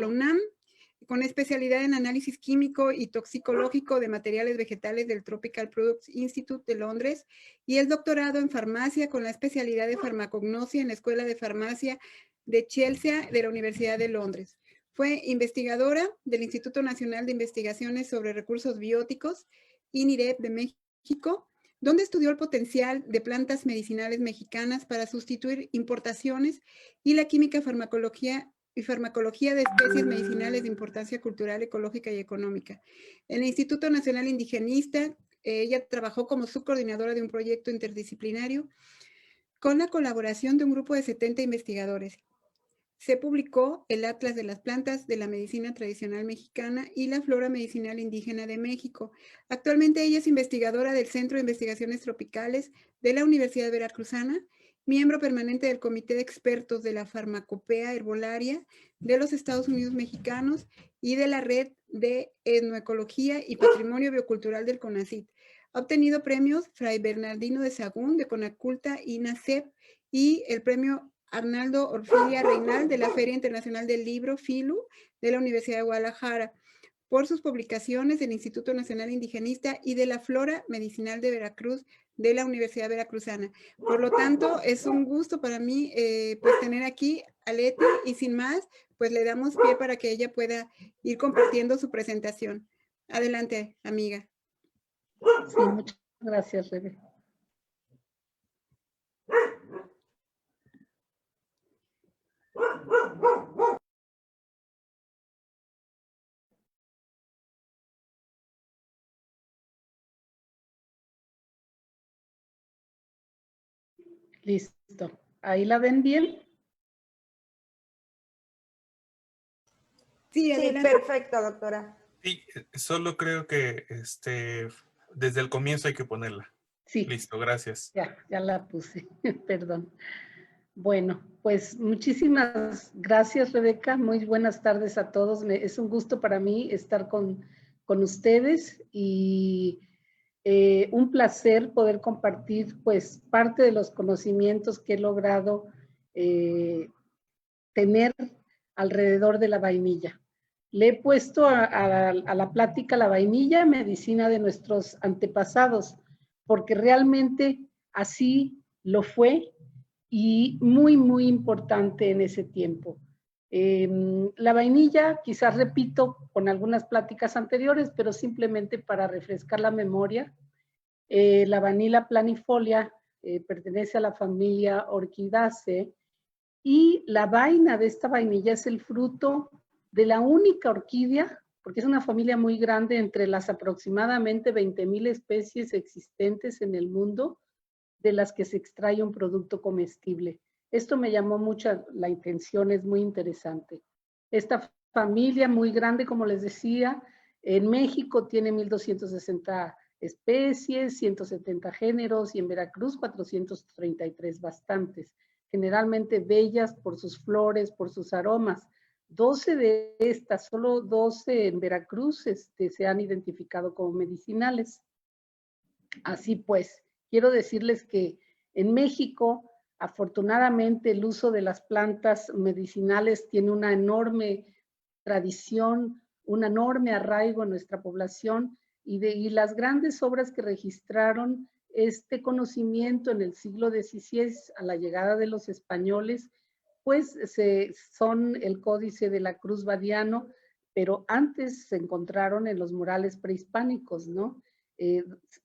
la UNAM, con especialidad en análisis químico y toxicológico de materiales vegetales del Tropical Products Institute de Londres, y es doctorado en farmacia con la especialidad de farmacognosia en la Escuela de Farmacia de Chelsea de la Universidad de Londres. Fue investigadora del Instituto Nacional de Investigaciones sobre Recursos Bióticos, INIREP de México, donde estudió el potencial de plantas medicinales mexicanas para sustituir importaciones y la química farmacología de especies medicinales de importancia cultural, ecológica y económica. En el Instituto Nacional Indigenista, ella trabajó como subcoordinadora de un proyecto interdisciplinario con la colaboración de un grupo de 70 investigadores. Se publicó el Atlas de las Plantas de la Medicina Tradicional Mexicana y la Flora Medicinal Indígena de México. Actualmente ella es investigadora del Centro de Investigaciones Tropicales de la Universidad Veracruzana, miembro permanente del Comité de Expertos de la Farmacopea Herbolaria de los Estados Unidos Mexicanos y de la Red de Etnoecología y Patrimonio Biocultural del CONACYT. Ha obtenido premios Fray Bernardino de Sahagún de Conaculta y NACEP y el premio Arnaldo Orfilia Reynal de la Feria Internacional del Libro, FILU, de la Universidad de Guadalajara, por sus publicaciones del Instituto Nacional Indigenista y de la Flora Medicinal de Veracruz, de la Universidad Veracruzana. Por lo tanto, es un gusto para mí pues tener aquí a Leti, y sin más, pues le damos pie para que ella pueda ir compartiendo su presentación. Adelante, amiga. Sí, muchas gracias, Rebe. Listo. ¿Ahí la ven bien? Sí, sí, perfecto, doctora. Sí, solo creo que desde el comienzo hay que ponerla. Sí. Listo, gracias. Ya la puse, perdón. Bueno, pues muchísimas gracias, Rebeca. Muy buenas tardes a todos. Es un gusto para mí estar con ustedes y un placer poder compartir pues parte de los conocimientos que he logrado tener alrededor de la vainilla. Le he puesto a la plática la vainilla, medicina de nuestros antepasados, porque realmente así lo fue y muy, muy importante en ese tiempo. La vainilla, quizás repito con algunas pláticas anteriores, pero simplemente para refrescar la memoria, la Vanilla planifolia pertenece a la familia Orchidaceae y la vaina de esta vainilla es el fruto de la única orquídea, porque es una familia muy grande entre las aproximadamente 20,000 especies existentes en el mundo, de las que se extrae un producto comestible. Esto me llamó mucho la atención, es muy interesante. Esta familia muy grande, como les decía, en México tiene 1,260 especies, 170 géneros y en Veracruz 433, bastantes, generalmente bellas por sus flores, por sus aromas. 12 de estas, solo 12 en Veracruz se han identificado como medicinales. Así pues, quiero decirles que en México, afortunadamente, el uso de las plantas medicinales tiene una enorme tradición, un enorme arraigo en nuestra población y las grandes obras que registraron este conocimiento en el siglo XVI a la llegada de los españoles, pues son el Códice de la Cruz Badiano, pero antes se encontraron en los murales prehispánicos, ¿no?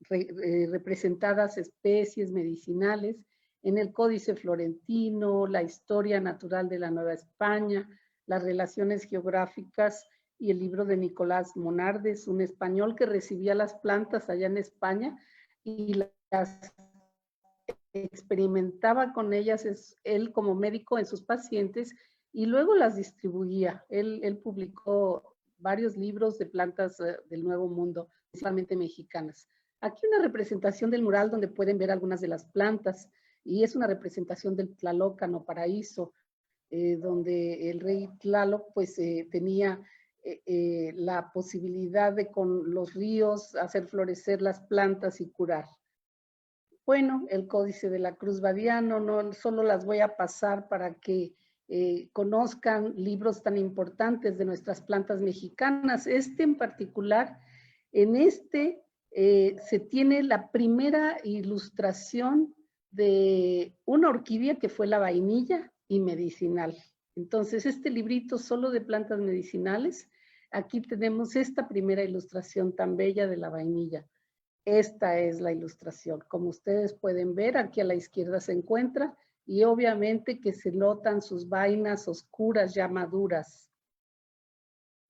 Representadas especies medicinales, en el Códice Florentino, la historia natural de la Nueva España, las relaciones geográficas y el libro de Nicolás Monardes, un español que recibía las plantas allá en España y las experimentaba con ellas él como médico en sus pacientes y luego las distribuía. Él publicó varios libros de plantas del Nuevo Mundo, principalmente mexicanas. Aquí una representación del mural donde pueden ver algunas de las plantas y es una representación del Tlalócan o paraíso, donde el rey Tlaloc pues tenía la posibilidad de con los ríos hacer florecer las plantas y curar. Bueno, el Códice de la Cruz Badiano, no solo las voy a pasar para que conozcan libros tan importantes de nuestras plantas mexicanas. Este en particular, en este se tiene la primera ilustración de una orquídea que fue la vainilla y medicinal. Entonces, este librito solo de plantas medicinales, aquí tenemos esta primera ilustración tan bella de la vainilla. Esta es la ilustración. Como ustedes pueden ver, aquí a la izquierda se encuentra, y obviamente que se notan sus vainas oscuras ya maduras.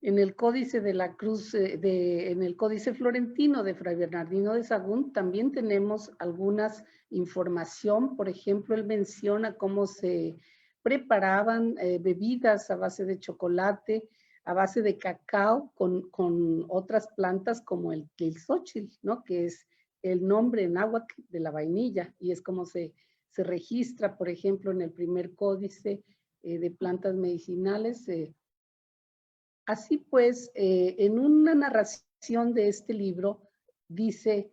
En el Códice de la Cruz, en el Códice Florentino de Fray Bernardino de Sahagún, también tenemos algunas información. Por ejemplo, él menciona cómo se preparaban bebidas a base de chocolate, a base de cacao, con otras plantas como el Tlilxóchitl, ¿no? Que es el nombre en náhuatl de la vainilla, y es como se registra, por ejemplo, en el primer códice de plantas medicinales. Así pues, en una narración de este libro, dice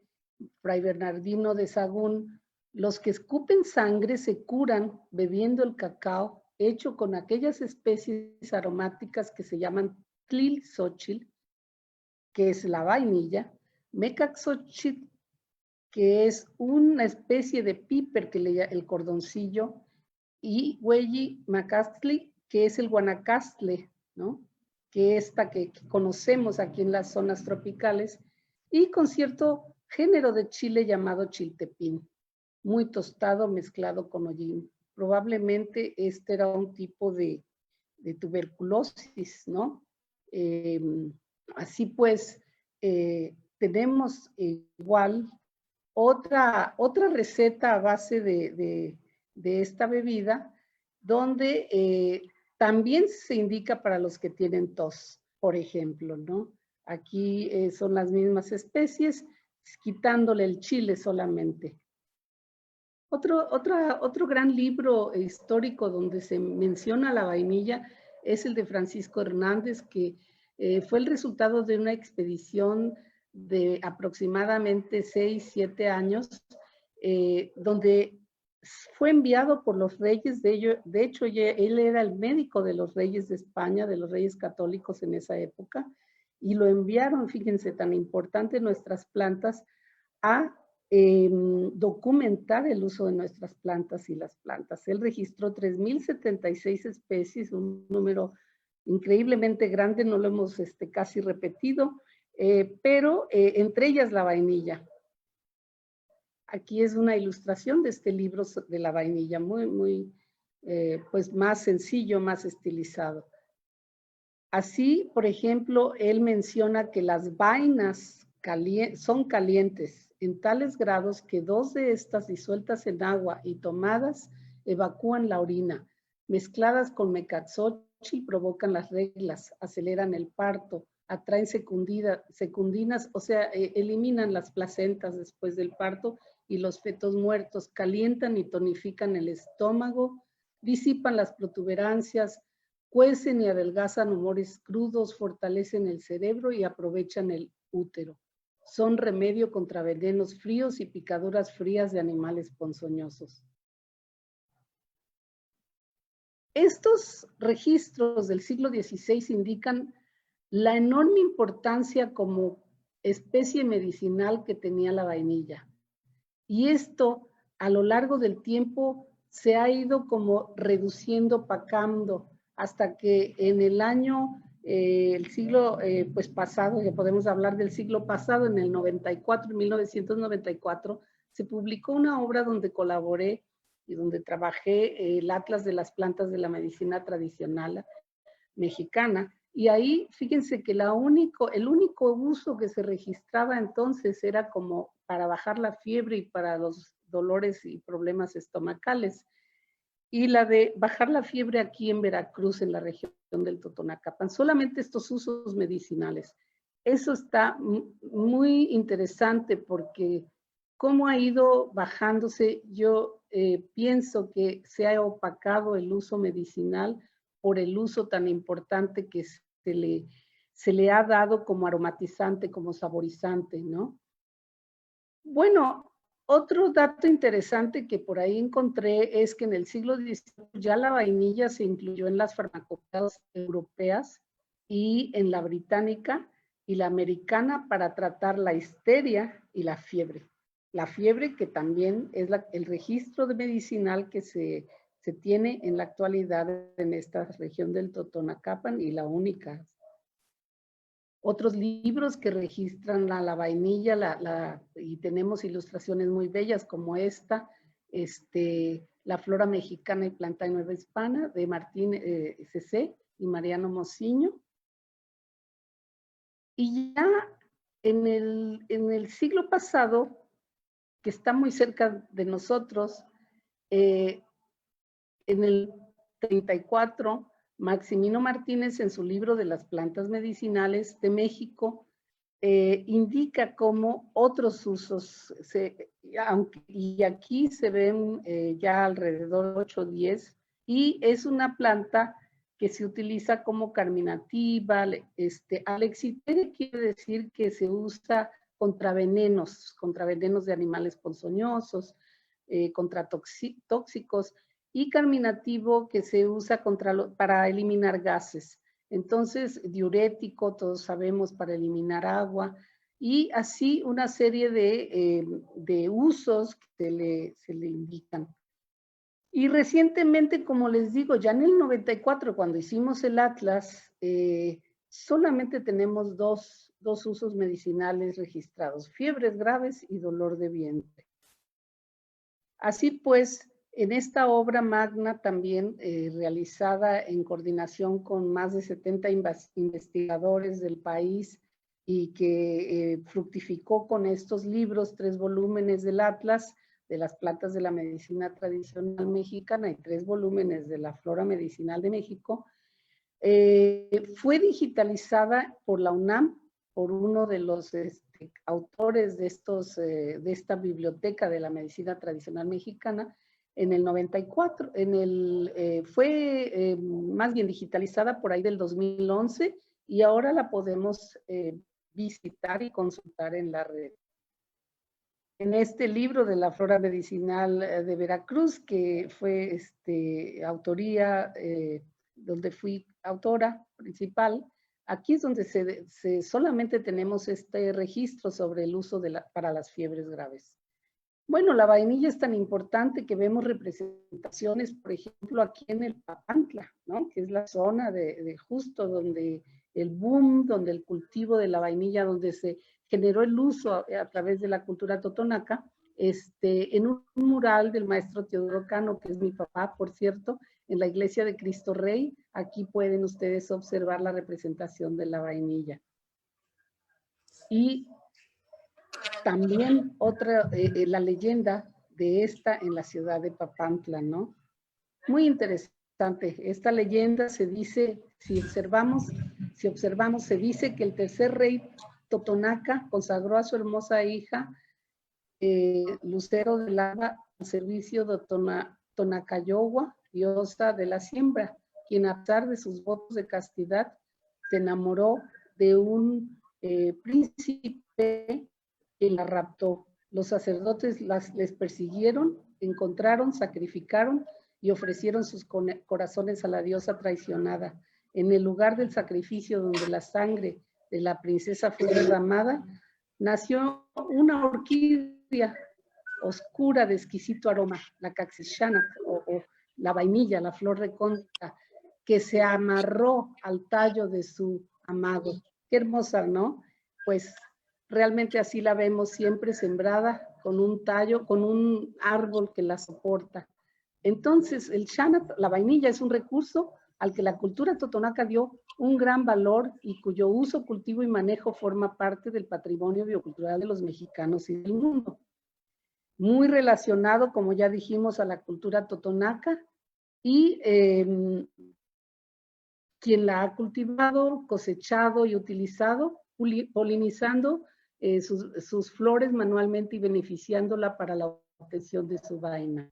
Fray Bernardino de Sahagún: los que escupen sangre se curan bebiendo el cacao hecho con aquellas especies aromáticas que se llaman Tlilxóchitl, que es la vainilla, Mecaxóchitl, que es una especie de píper, que le el cordoncillo, y Huelli Macastli, que es el guanacastle, ¿no? Que esta que conocemos aquí en las zonas tropicales, y con cierto género de chile llamado chiltepín, muy tostado mezclado con hollín. Probablemente este era un tipo de tuberculosis, ¿no? Así pues, tenemos igual otra receta a base de esta bebida, donde también se indica para los que tienen tos, por ejemplo, ¿no? Aquí son las mismas especies, quitándole el chile solamente. Otro gran libro histórico donde se menciona la vainilla es el de Francisco Hernández, que fue el resultado de una expedición de aproximadamente 6, 7 años, donde fue enviado por los reyes. De hecho, él era el médico de los reyes de España, de los reyes católicos en esa época, y lo enviaron, fíjense, tan importante nuestras plantas, a documentar el uso de nuestras plantas y las plantas. Él registró 3.076 especies, un número increíblemente grande, no lo hemos casi repetido, pero entre ellas la vainilla. Aquí es una ilustración de este libro de la vainilla, muy, pues más sencillo, más estilizado. Así, por ejemplo, él menciona que las vainas son calientes en tales grados que 2 de estas disueltas en agua y tomadas evacúan la orina. Mezcladas con mecaxóchitl provocan las reglas, aceleran el parto, atraen secundinas, o sea, eliminan las placentas después del parto y los fetos muertos, calientan y tonifican el estómago, disipan las protuberancias, cuecen y adelgazan humores crudos, fortalecen el cerebro y aprovechan el útero. Son remedio contra venenos fríos y picaduras frías de animales ponzoñosos. Estos registros del siglo XVI indican la enorme importancia como especie medicinal que tenía la vainilla. Y esto, a lo largo del tiempo, se ha ido como reduciendo, opacando, hasta que en el año, el siglo pues pasado, ya podemos hablar del siglo pasado, en el 94, en 1994, se publicó una obra donde colaboré y donde trabajé el Atlas de las plantas de la medicina tradicional mexicana, y ahí fíjense que el único uso que se registraba entonces era como para bajar la fiebre y para los dolores y problemas estomacales. Y la de bajar la fiebre aquí en Veracruz, en la región del Totonacapan, solamente estos usos medicinales. Eso está muy interesante porque cómo ha ido bajándose. Yo pienso que se ha opacado el uso medicinal por el uso tan importante que se le ha dado como aromatizante, como saborizante, ¿no? Bueno, Otro dato interesante que por ahí encontré es que en el siglo XIX ya la vainilla se incluyó en las farmacopeas europeas y en la británica y la americana para tratar la histeria y la fiebre. La fiebre que también es el registro de medicinal que se tiene en la actualidad en esta región del Totonacapan y la única. Otros libros que registran la vainilla, y tenemos ilustraciones muy bellas como esta, La flora mexicana y planta nueva hispana, de Martín C.C. y Mariano Mociño. Y ya en el siglo pasado, que está muy cerca de nosotros, en el 34, Maximino Martínez, en su libro de las plantas medicinales de México, indica cómo otros usos, y aquí se ven ya alrededor de 8 o 10, y es una planta que se utiliza como carminativa. Alexitere quiere decir que se usa contra venenos de animales ponzoñosos, contra tóxicos, y carminativo que se usa para eliminar gases. Entonces, diurético, todos sabemos, para eliminar agua, y así una serie de usos que se le indican. Y recientemente, como les digo, ya en el 94, cuando hicimos el Atlas, solamente tenemos dos usos medicinales registrados: fiebres graves y dolor de vientre. Así pues, en esta obra magna también realizada en coordinación con más de 70 investigadores del país y que fructificó con estos libros, 3 volúmenes del Atlas de las plantas de la medicina tradicional mexicana y 3 volúmenes de la flora medicinal de México, fue digitalizada por la UNAM, por uno de los autores de esta biblioteca de la medicina tradicional mexicana, en el 94. Fue más bien digitalizada por ahí del 2011, y ahora la podemos visitar y consultar en la red. En este libro de la flora medicinal de Veracruz, que fue autoría, donde fui autora principal, aquí es donde solamente tenemos este registro sobre el uso para las fiebres graves. Bueno, la vainilla es tan importante que vemos representaciones, por ejemplo, aquí en el Papantla, ¿no? Que es la zona de justo donde el boom, donde el cultivo de la vainilla, donde se generó el uso a través de la cultura totonaca, en un mural del maestro Teodoro Cano, que es mi papá, por cierto, en la iglesia de Cristo Rey. Aquí pueden ustedes observar la representación de la vainilla. Y también la leyenda de esta en la ciudad de Papantla, ¿no? Muy interesante. Esta leyenda se dice, si observamos, se dice que el tercer rey totonaca consagró a su hermosa hija, Lucero del Alba, al servicio de Tonacayowa, diosa de la siembra, quien a pesar de sus votos de castidad, se enamoró de un príncipe que la raptó. Los sacerdotes les persiguieron, encontraron, sacrificaron y ofrecieron sus corazones a la diosa traicionada. En el lugar del sacrificio donde la sangre de la princesa fue derramada, nació una orquídea oscura de exquisito aroma, la caxixana, o la vainilla, la flor recóndita, que se amarró al tallo de su amado. Qué hermosa, ¿no? Pues realmente así la vemos siempre sembrada, con un tallo, con un árbol que la soporta. Entonces, el xanat, la vainilla, es un recurso al que la cultura totonaca dio un gran valor y cuyo uso, cultivo y manejo forma parte del patrimonio biocultural de los mexicanos y del mundo. Muy relacionado, como ya dijimos, a la cultura totonaca, y quien la ha cultivado, cosechado y utilizado, polinizando sus flores manualmente y beneficiándola para la obtención de su vaina.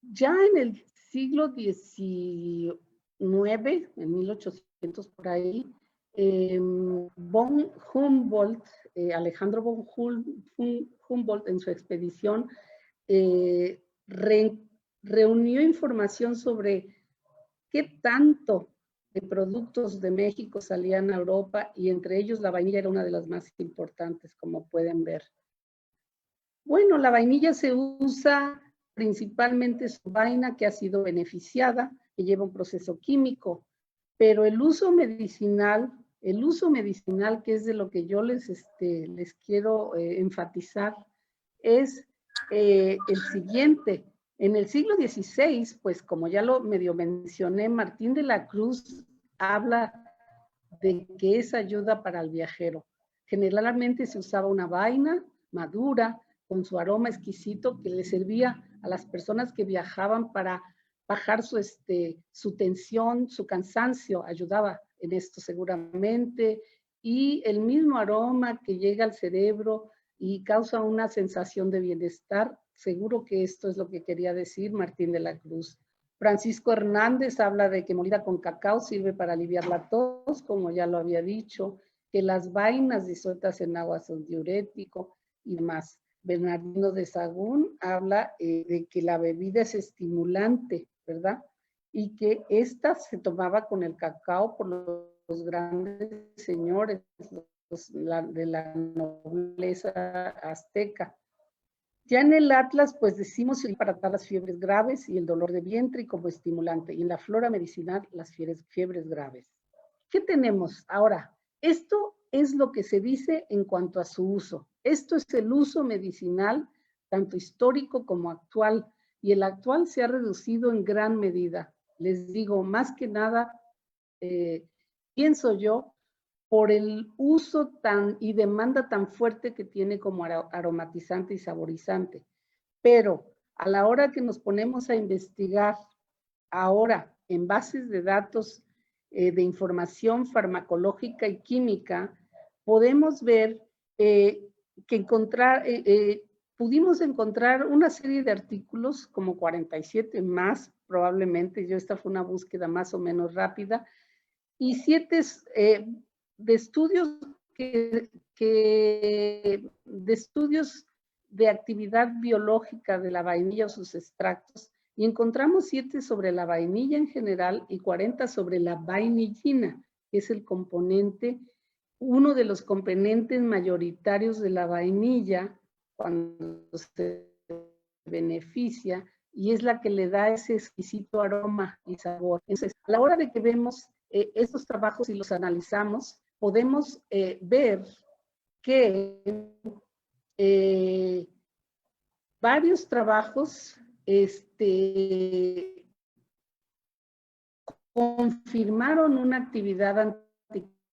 Ya en el siglo XIX, en 1800 por ahí, von Humboldt, Alejandro von Humboldt en su expedición reunió información sobre qué tanto de productos de México salían a Europa y entre ellos la vainilla era una de las más importantes, como pueden ver. Bueno, la vainilla se usa principalmente su vaina que ha sido beneficiada, que lleva un proceso químico, pero el uso medicinal, que es de lo que yo les quiero enfatizar, es el siguiente. En el siglo XVI, pues como ya lo medio mencioné, Martín de la Cruz habla de que es ayuda para el viajero. Generalmente se usaba una vaina madura con su aroma exquisito que le servía a las personas que viajaban para bajar su tensión, su cansancio, ayudaba en esto seguramente, y el mismo aroma que llega al cerebro y causa una sensación de bienestar. Seguro que esto es lo que quería decir Martín de la Cruz. Francisco Hernández habla de que molida con cacao sirve para aliviar la tos, como ya lo había dicho, que las vainas disueltas en agua son diurético y demás. Bernardino de Sahagún habla de que la bebida es estimulante, ¿verdad? Y que esta se tomaba con el cacao por los grandes señores de la nobleza azteca. Ya en el Atlas, pues decimos para tratar las fiebres graves y el dolor de vientre y como estimulante. Y en la flora medicinal, las fiebres graves. ¿Qué tenemos ahora? Esto es lo que se dice en cuanto a su uso. Esto es el uso medicinal, tanto histórico como actual. Y el actual se ha reducido en gran medida. Les digo, más que nada, pienso yo, por el uso y demanda tan fuerte que tiene como aromatizante y saborizante. Pero a la hora que nos ponemos a investigar ahora en bases de datos de información farmacológica y química, podemos ver que pudimos encontrar una serie de artículos, como 47 más probablemente, esta fue una búsqueda más o menos rápida, y 7 de estudios de actividad biológica de la vainilla o sus extractos, y encontramos 7 sobre la vainilla en general y 40 sobre la vainillina, que es el componente, uno de los componentes mayoritarios de la vainilla cuando se beneficia, y es la que le da ese exquisito aroma y sabor. Entonces, a la hora de que vemos estos trabajos y los analizamos, podemos ver que varios trabajos confirmaron una actividad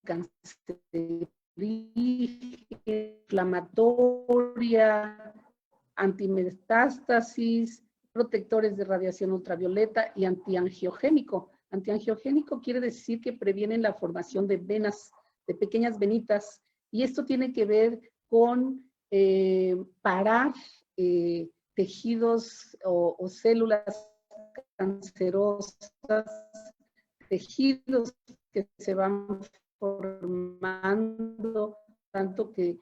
anticancerígena, antimetástasis, protectores de radiación ultravioleta y antiangiogénico. Antiangiogénico quiere decir que previenen la formación de venas, de pequeñas venitas, y esto tiene que ver con parar tejidos o células cancerosas, tejidos que se van formando, tanto que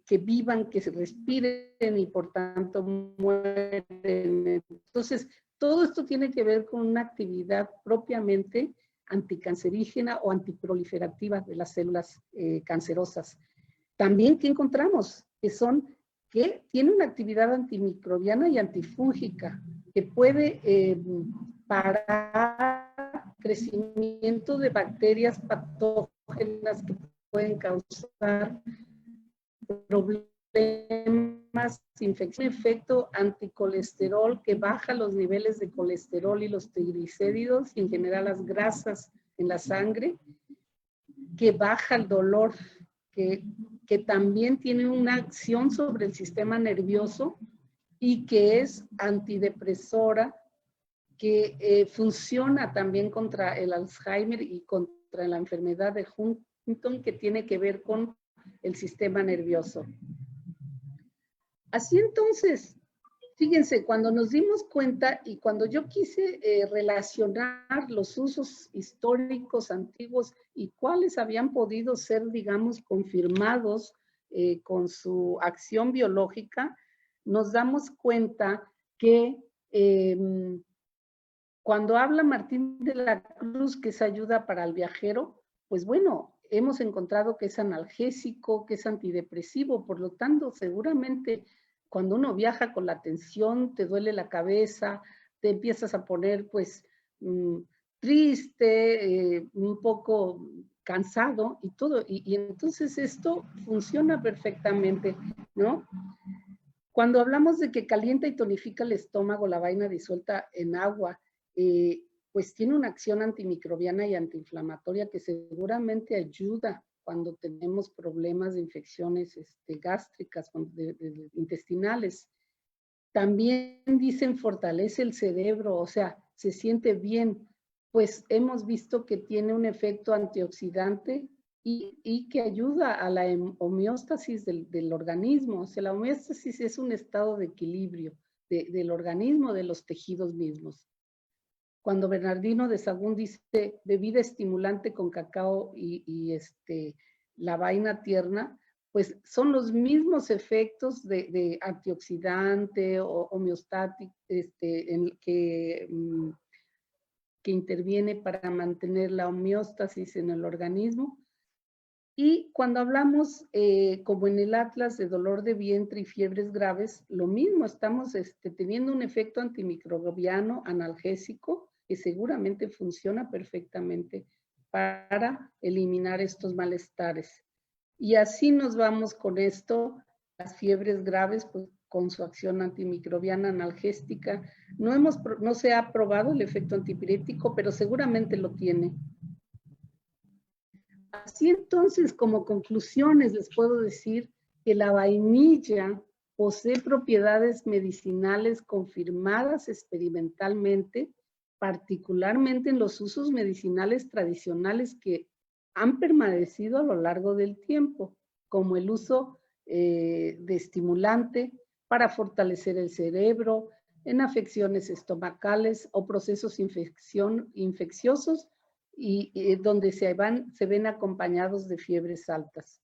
vivan, que se respiren y por tanto mueren. Entonces, todo esto tiene que ver con una actividad propiamente anticancerígena o antiproliferativa de las células cancerosas. También, ¿qué encontramos? Que tiene una actividad antimicrobiana y antifúngica, que puede parar crecimiento de bacterias patógenas que pueden causar problemas, infección, efecto anticolesterol que baja los niveles de colesterol y los triglicéridos y en general las grasas en la sangre, que baja el dolor, que también tiene una acción sobre el sistema nervioso y que es antidepresora, que funciona también contra el Alzheimer y contra la enfermedad de Huntington, que tiene que ver con el sistema nervioso. Así entonces, Fíjense, cuando nos dimos cuenta y cuando yo quise relacionar los usos históricos antiguos y cuáles habían podido ser, digamos, confirmados con su acción biológica, nos damos cuenta que cuando habla Martín de la Cruz, que es ayuda para el viajero, pues bueno, hemos encontrado que es analgésico, que es antidepresivo, por lo tanto, seguramente cuando uno viaja con la tensión, te duele la cabeza, te empiezas a poner pues triste, un poco cansado y todo, y entonces esto funciona perfectamente, ¿no? Cuando hablamos de que calienta y tonifica el estómago, la vaina disuelta en agua, pues tiene una acción antimicrobiana y antiinflamatoria que seguramente ayuda cuando tenemos problemas de infecciones gástricas, intestinales. También dicen fortalece el cerebro, o sea, se siente bien, pues hemos visto que tiene un efecto antioxidante y que ayuda a la homeostasis del organismo. O sea, la homeostasis es un estado de equilibrio del organismo, de los tejidos mismos. Cuando Bernardino de Sahagún dice bebida estimulante con cacao y la vaina tierna, pues son los mismos efectos de antioxidante o homeostático que interviene para mantener la homeostasis en el organismo. Y cuando hablamos, como en el Atlas, de dolor de vientre y fiebres graves, lo mismo, estamos teniendo un efecto antimicrobiano, analgésico, que seguramente funciona perfectamente para eliminar estos malestares. Y así nos vamos con esto, las fiebres graves, pues con su acción antimicrobiana analgésica. No se ha probado el efecto antipirético, pero seguramente lo tiene. Así entonces, como conclusiones, les puedo decir que la vainilla posee propiedades medicinales confirmadas experimentalmente, particularmente en los usos medicinales tradicionales que han permanecido a lo largo del tiempo, como el uso de estimulante para fortalecer el cerebro, en afecciones estomacales o procesos infecciosos, y donde se ven acompañados de fiebres altas.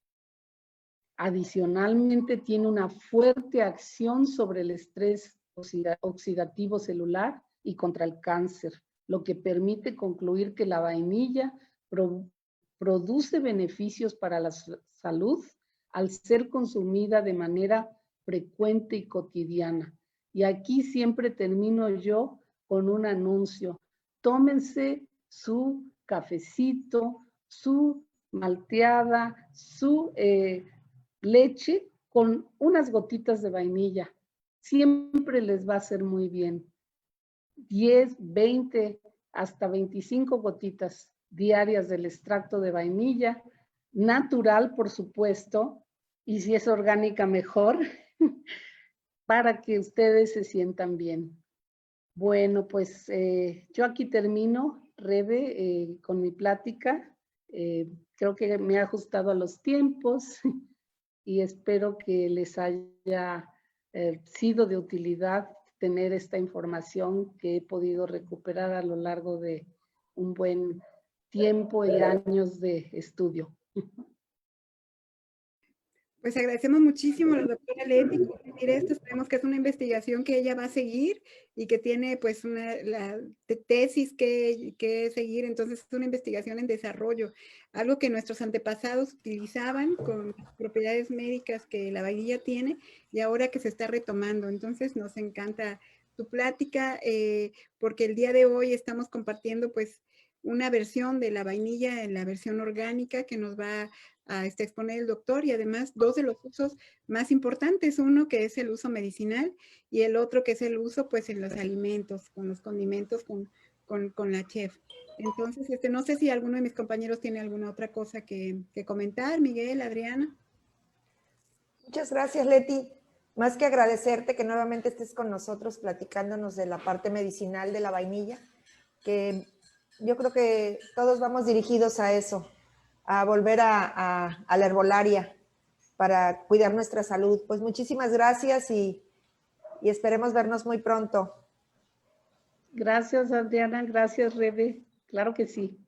Adicionalmente, tiene una fuerte acción sobre el estrés oxidativo celular y contra el cáncer, lo que permite concluir que la vainilla produce beneficios para la salud al ser consumida de manera frecuente y cotidiana. Y aquí siempre termino yo con un anuncio. Tómense su cafecito, su malteada, su leche con unas gotitas de vainilla. Siempre les va a hacer muy bien. 10, 20, hasta 25 gotitas diarias del extracto de vainilla, natural, por supuesto, y si es orgánica, mejor, para que ustedes se sientan bien. Bueno, pues yo aquí termino, Rebe, con mi plática. Creo que me he ajustado a los tiempos y espero que les haya sido de utilidad tener esta información que he podido recuperar a lo largo de un buen tiempo y años de estudio. Pues agradecemos muchísimo a la doctora Leti por compartir esto. Esperemos que es una investigación que ella va a seguir y que tiene pues la tesis que seguir. Entonces es una investigación en desarrollo, algo que nuestros antepasados utilizaban con propiedades médicas que la vainilla tiene y ahora que se está retomando. Entonces nos encanta tu plática porque el día de hoy estamos compartiendo pues una versión de la vainilla en la versión orgánica que nos va a exponer el doctor, y además dos de los usos más importantes, uno que es el uso medicinal y el otro que es el uso pues en los alimentos, con los condimentos, con la chef. Entonces, no sé si alguno de mis compañeros tiene alguna otra cosa que comentar. Miguel, Adriana. Muchas gracias, Leti. Más que agradecerte que nuevamente estés con nosotros platicándonos de la parte medicinal de la vainilla, que yo creo que todos vamos dirigidos a eso, a volver a la herbolaria para cuidar nuestra salud. Pues muchísimas gracias y y esperemos vernos muy pronto. Gracias, Adriana. Gracias, Rebe. Claro que sí.